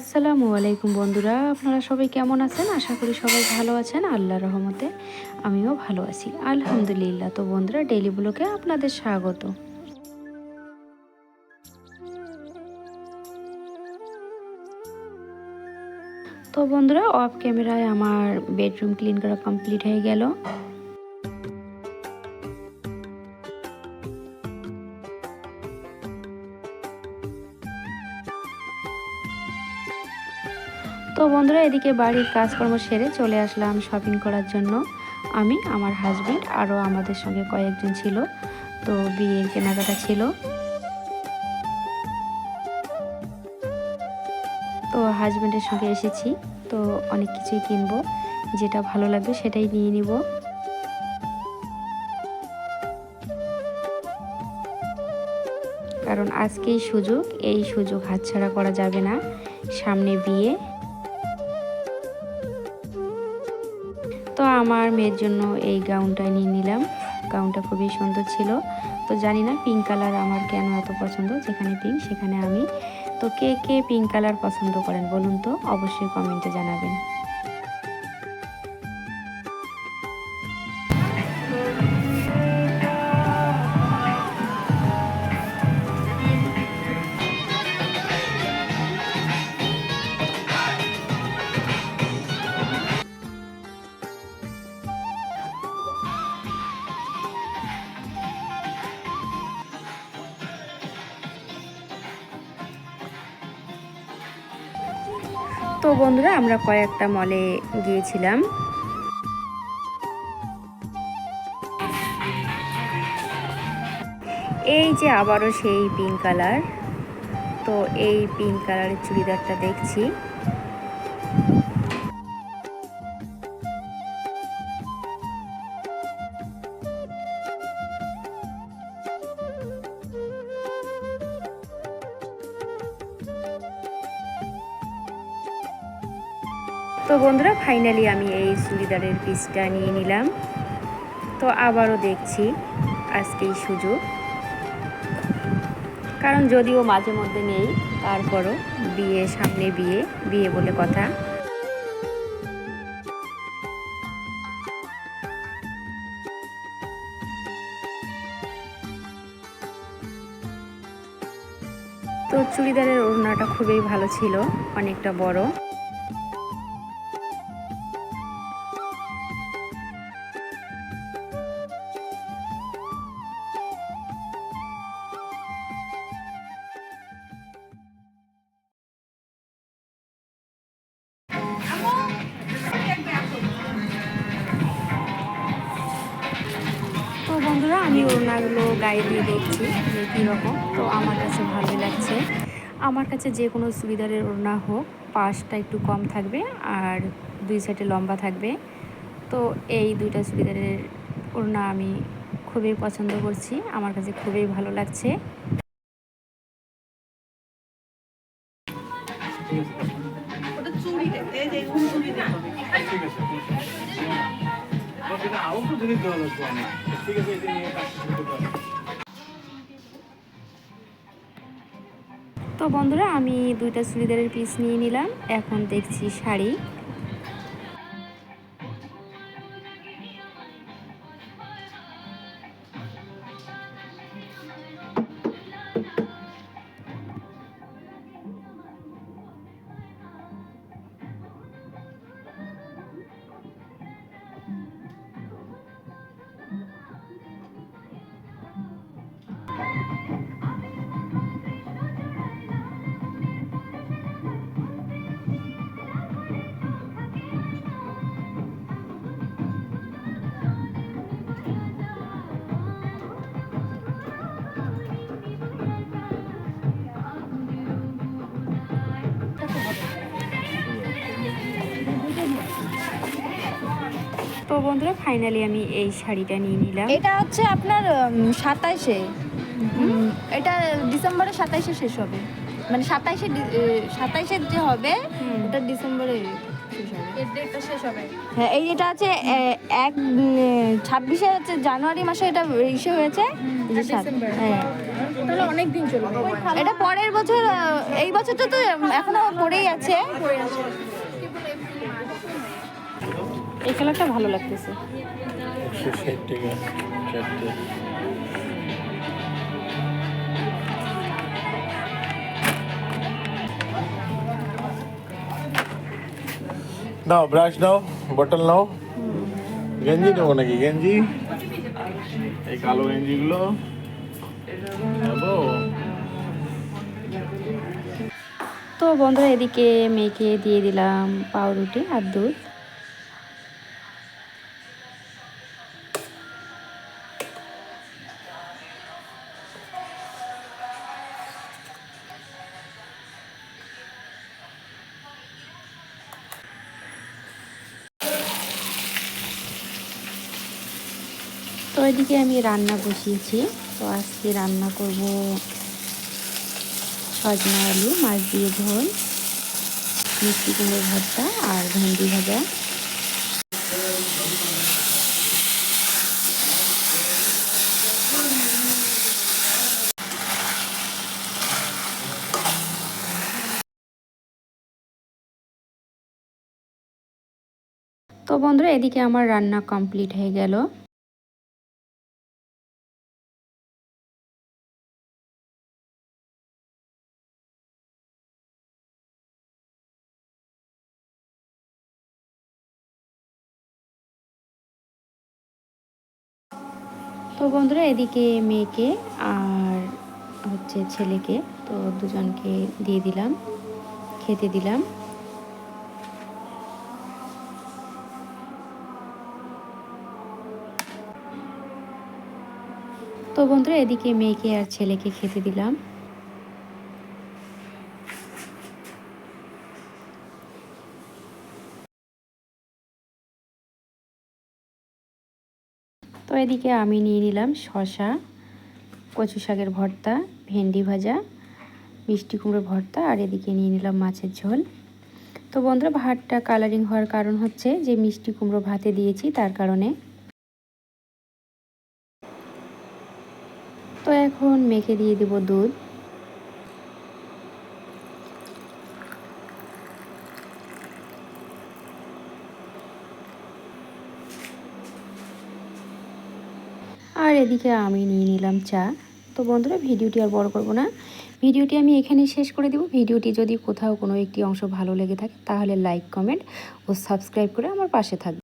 আসসালামু আলাইকুম বন্ধুরা, আপনারা সবাই কেমন আছেন? আশা করি সবাই ভালো আছেন। আল্লাহর রহমতে আমিও ভালো আছি, আলহামদুলিল্লাহ। তো বন্ধুরা, ডেইলি ব্লগে আপনাদের স্বাগত। তো বন্ধুরা, অফ ক্যামেরায় আমার বেডরুম ক্লিন করা কমপ্লিট হয়ে গেল। তো বন্ধুরা, এদিকে বাড়ির কাজকর্ম সেরে চলে আসলাম শপিং করার জন্য। আমি, আমার হাজবেন্ড, আরও আমাদের সঙ্গে কয়েকজন ছিল। তো বিয়ের কেনাকাটা ছিল, তো হাজব্যান্ডের সঙ্গে এসেছি। তো অনেক কিছুই কিনবো, যেটা ভালো লাগবে সেটাই নিয়ে নিব। কারণ আজকেই সুযোগ, এই সুযোগ হাতছাড়া করা যাবে না। সামনে বিয়ে। তো আমার মেয়ের জন্য এই গাউনটা নিয়ে নিলাম। গাউনটা খুবই সুন্দর ছিল। তো জানি না পিঙ্ক কালার আমার কেন এত পছন্দ, যেখানে পিঙ্ক সেখানে আমি। তো কে কে পিঙ্ক কালার পছন্দ করেন বলুন তো, অবশ্যই কমেন্টে জানাবেন। তো বন্ধুরা, আমরা কয়েকটা মলে গিয়েছিলাম। এই যে আবারও সেই পিঙ্ক কালার। তো এই পিঙ্ক কালারের চুড়িদারটা দেখছি। তো বন্ধুরা, ফাইনালি আমি এই চুড়িদারের পিসটা নিয়ে নিলাম। তো আবারও দেখছি, আজকেই সুযোগ। কারণ যদিও মাঝে মধ্যে নেই, তারপরও বিয়ে, সামনে বিয়ে, বিয়ে বলে কথা। তো চুড়িদারের ওড়নাটা খুবই ভালো ছিল, অনেকটা বড়। তো বন্ধুরা, আমি ওড়নাগুলো গায়ে দিয়ে দেখছি যে কীরকম। তো আমার কাছে ভালোই লাগছে। আমার কাছে যে কোনো চুড়িদারের ওড়না হোক, পাশটা একটু কম থাকবে আর দুই সাইডে লম্বা থাকবে। তো এই দুইটা চুড়িদারের ওড়না আমি খুবই পছন্দ করছি, আমার কাছে খুবই ভালো লাগছে। তো বন্ধুরা, আমি দুইটা চুড়িদারের পিস নিয়ে নিলাম। এখন দেখছি শাড়ি। তো বন্ধুরা, ফাইনালি আমি এই শাড়িটা নিয়ে নিলাম। এটা হচ্ছে আপনার 27-এ, এটা ডিসেম্বরের 27-এ শেষ হবে। মানে 27-এ যে হবে ওটা ডিসেম্বরে শেষ হবে। এর ডেটটা শেষ হবে। হ্যাঁ, এই যেটা আছে 26-এ হচ্ছে জানুয়ারি মাসে এটা ইসে হয়েছে। হ্যাঁ, তাহলে অনেক দিন চলবে। এটা পরের বছর এই বছরটা তো এখনো পড়েই আছে। এই কালারটা ভালো লাগতেছে। 160 টাকা চারটে। নাও ব্রাশ নাও, বটল নাও। গেঞ্জি নেবো নাকি? গেঞ্জি, এই কালো গেঞ্জিগুলো নেবো। তো বন্ধুরা এদিকে মেয়েকে দিয়ে দিলাম পাউরুটি আর দুধ। তো এদিকে আমি রান্না বসিয়েছি। তো আজকে রান্না করব সজনা আলু মাছ দিয়ে ঝোল, মিষ্টি কুমড়োর ভর্তা আর ভেন্ডি ভাজা। তো বন্ধুরা এদিকে আমার রান্না কমপ্লিট হয়ে গেল। তো বন্ধুরা এদিকে মেয়েকে আর হচ্ছে ছেলেকে, তো দুজনকে দিয়ে দিলাম, খেতে দিলাম। তো বন্ধুরা এদিকে মেয়েকে আর ছেলেকে খেতে দিলাম। তো এদিকে আমি নিয়ে নিলাম শসা, কচু শাকের ভর্তা, ভেন্ডি ভাজা, মিষ্টি কুমড়োর ভর্তা আর এদিকে নিয়ে নিলাম মাছের ঝোল। তো বন্ধুরা ভাতটা কালারিং হওয়ার কারণ হচ্ছে যে মিষ্টি কুমড়ো ভাতে দিয়েছি তার কারণে। তো এখন মেখে দিয়ে দেব দুধ। আর এদিকে আমি নিয়ে নিলাম চা। তো বন্ধুরা ভিডিওটি আর বড় করব না, ভিডিওটি আমি এখানেই শেষ করে দেব। ভিডিওটি যদি কোথাও কোনো একটি অংশ ভালো লেগে থাকে তাহলে লাইক, কমেন্ট ও সাবস্ক্রাইব করে আমার পাশে থাকবে।